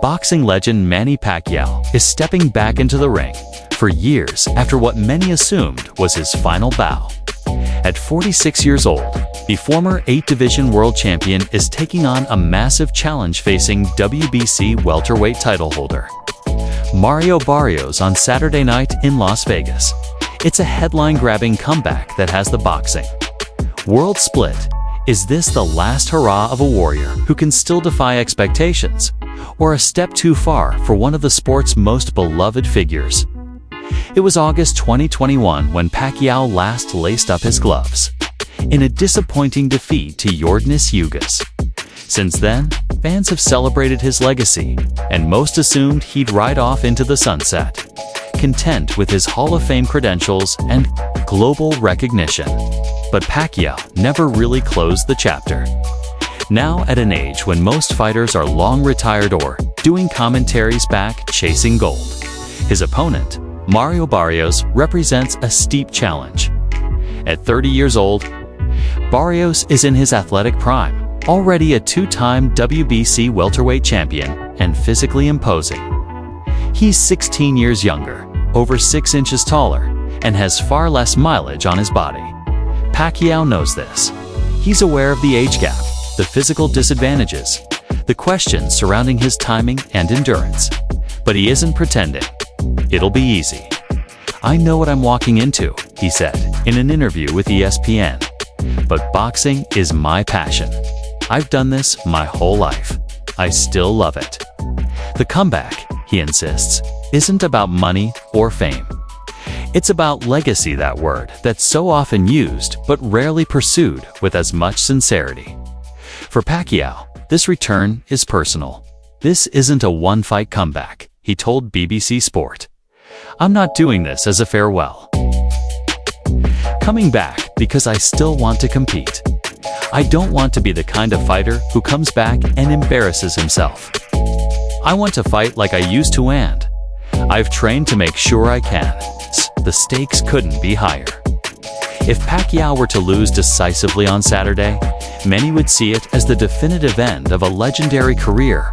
Boxing legend Manny Pacquiao is stepping back into the ring for years after what many assumed was his final bow. At 46 years old, the former 8-division world champion is taking on a massive challenge facing WBC welterweight title holder Mario Barrios on Saturday night in Las Vegas. It's a headline-grabbing comeback that has the boxing world split. Is this the last hurrah of a warrior who can still defy expectations, or a step too far for one of the sport's most beloved figures? It was August 2021 when Pacquiao last laced up his gloves, in a disappointing defeat to Yordenis Ugas. Since then, fans have celebrated his legacy, and most assumed he'd ride off into the sunset, content with his Hall of Fame credentials and global recognition. But Pacquiao never really closed the chapter. Now, at an age when most fighters are long retired or doing commentaries back chasing gold, his opponent, Mario Barrios, represents a steep challenge. At 30 years old, Barrios is in his athletic prime, already a 2-time WBC welterweight champion and physically imposing. He's 16 years younger, over 6 inches taller, and has far less mileage on his body. Pacquiao knows this. He's aware of the age gap, the physical disadvantages, the questions surrounding his timing and endurance. But he isn't pretending. It'll be easy. "I know what I'm walking into," he said in an interview with ESPN. "But boxing is my passion. I've done this my whole life. I still love it." The comeback, he insists, isn't about money or fame. It's about legacy, that word that's so often used but rarely pursued with as much sincerity. For Pacquiao, this return is personal. "This isn't a one-fight comeback," he told BBC Sport. "I'm not doing this as a farewell. Coming back because I still want to compete. I don't want to be the kind of fighter who comes back and embarrasses himself. I want to fight like I used to, and I've trained to make sure I can." The stakes couldn't be higher. If Pacquiao were to lose decisively on Saturday, many would see it as the definitive end of a legendary career,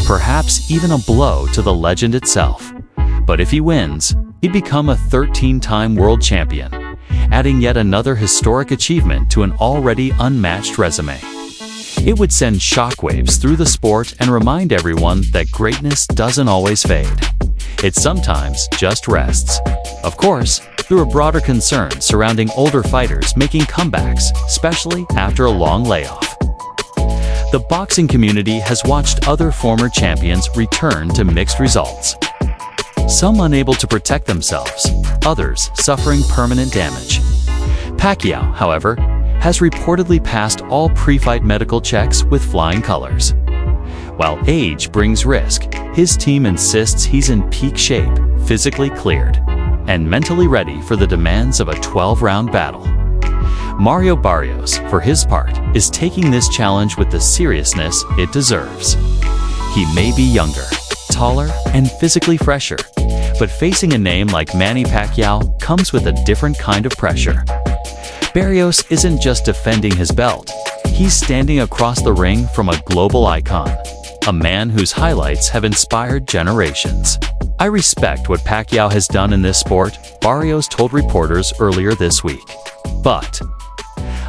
perhaps even a blow to the legend itself. But if he wins, he'd become a 13-time world champion, adding yet another historic achievement to an already unmatched resume. It would send shockwaves through the sport and remind everyone that greatness doesn't always fade. It sometimes just rests. Of course, through a broader concern surrounding older fighters making comebacks, especially after a long layoff. The boxing community has watched other former champions return to mixed results. Some unable to protect themselves, others suffering permanent damage. Pacquiao, however, has reportedly passed all pre-fight medical checks with flying colors. While age brings risk, his team insists he's in peak shape, physically cleared, and mentally ready for the demands of a 12-round battle. Mario Barrios, for his part, is taking this challenge with the seriousness it deserves. He may be younger, taller, and physically fresher, but facing a name like Manny Pacquiao comes with a different kind of pressure. Barrios isn't just defending his belt, he's standing across the ring from a global icon, a man whose highlights have inspired generations. "I respect what Pacquiao has done in this sport," Barrios told reporters earlier this week. "But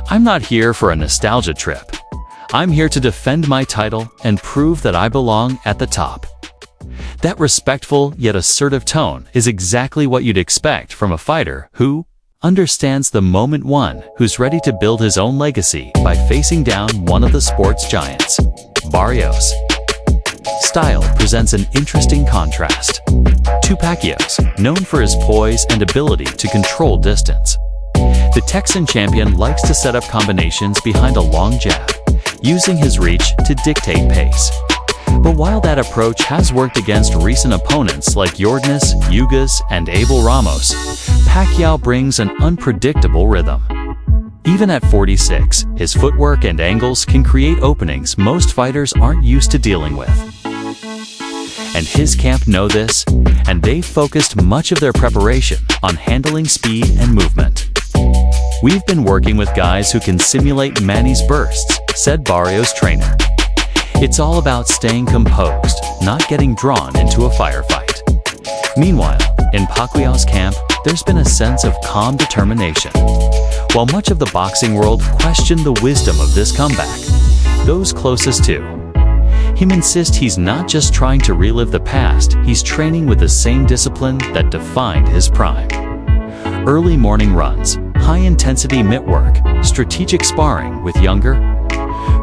I'm not here for a nostalgia trip. I'm here to defend my title and prove that I belong at the top." That respectful yet assertive tone is exactly what you'd expect from a fighter who understands the moment, one who's ready to build his own legacy by facing down one of the sport's giants. Barrios' style presents an interesting contrast to Pacquiao's, known for his poise and ability to control distance. The Texan champion likes to set up combinations behind a long jab, using his reach to dictate pace. But while that approach has worked against recent opponents like Yordenis, Ugas, and Abel Ramos, Pacquiao brings an unpredictable rhythm. Even at 46, his footwork and angles can create openings most fighters aren't used to dealing with. And his camp know this, and they've focused much of their preparation on handling speed and movement. "We've been working with guys who can simulate Manny's bursts," said Barrios' trainer. It's all about staying composed, not getting drawn into a firefight. Meanwhile, in Pacquiao's camp, there's been a sense of calm determination. While much of the boxing world questioned the wisdom of this comeback, those closest to him insist he's not just trying to relive the past, he's training with the same discipline that defined his prime. Early morning runs, high-intensity mitt work, strategic sparring with younger,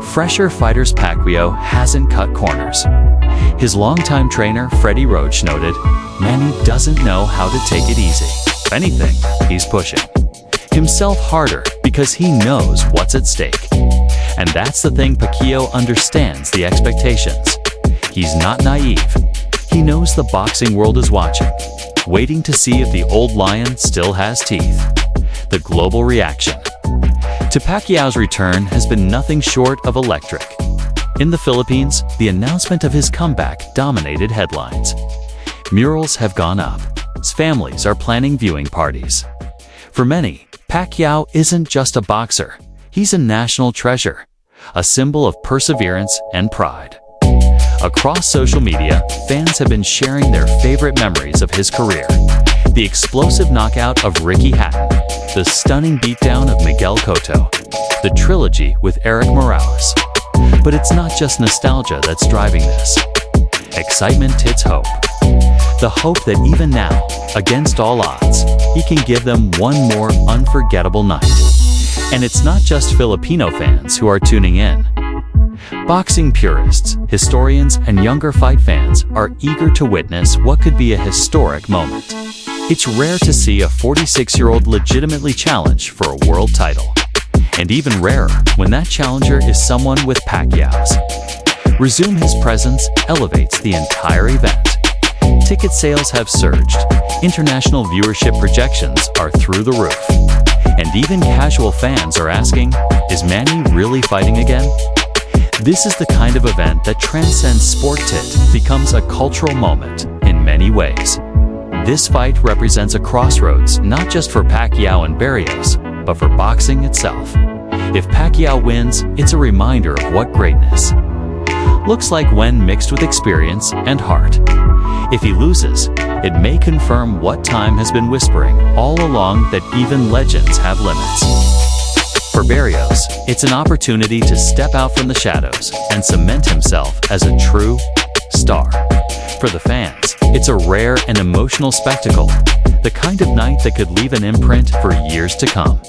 fresher fighters. Pacquiao hasn't cut corners. His longtime trainer, Freddie Roach, noted, "Manny doesn't know how to take it easy. If anything, he's pushing himself harder because he knows what's at stake." And that's the thing, Pacquiao understands the expectations. He's not naive. He knows the boxing world is watching, waiting to see if the old lion still has teeth. The global reaction to Pacquiao's return has been nothing short of electric. In the Philippines, the announcement of his comeback dominated headlines. Murals have gone up. Families are planning viewing parties. For many, Pacquiao isn't just a boxer. He's a national treasure, a symbol of perseverance and pride. Across social media, fans have been sharing their favorite memories of his career. The explosive knockout of Ricky Hatton, the stunning beatdown of Miguel Cotto, the trilogy with Eric Morales. But it's not just nostalgia that's driving this. Excitement, it's hope. The hope that even now, against all odds, he can give them one more unforgettable night. And it's not just Filipino fans who are tuning in. Boxing purists, historians, and younger fight fans are eager to witness what could be a historic moment. It's rare to see a 46-year-old legitimately challenge for a world title. And even rarer when that challenger is someone with Pacquiao's resume. His presence elevates the entire event. Ticket sales have surged. International viewership projections are through the roof. And even casual fans are asking, is Manny really fighting again? This is the kind of event that transcends sport. It becomes a cultural moment in many ways. This fight represents a crossroads not just for Pacquiao and Barrios, but for boxing itself. If Pacquiao wins, it's a reminder of what greatness looks like when mixed with experience and heart. If he loses, it may confirm what time has been whispering all along, that even legends have limits. For Barrios, it's an opportunity to step out from the shadows and cement himself as a true star. For the fans, it's a rare and emotional spectacle, the kind of night that could leave an imprint for years to come.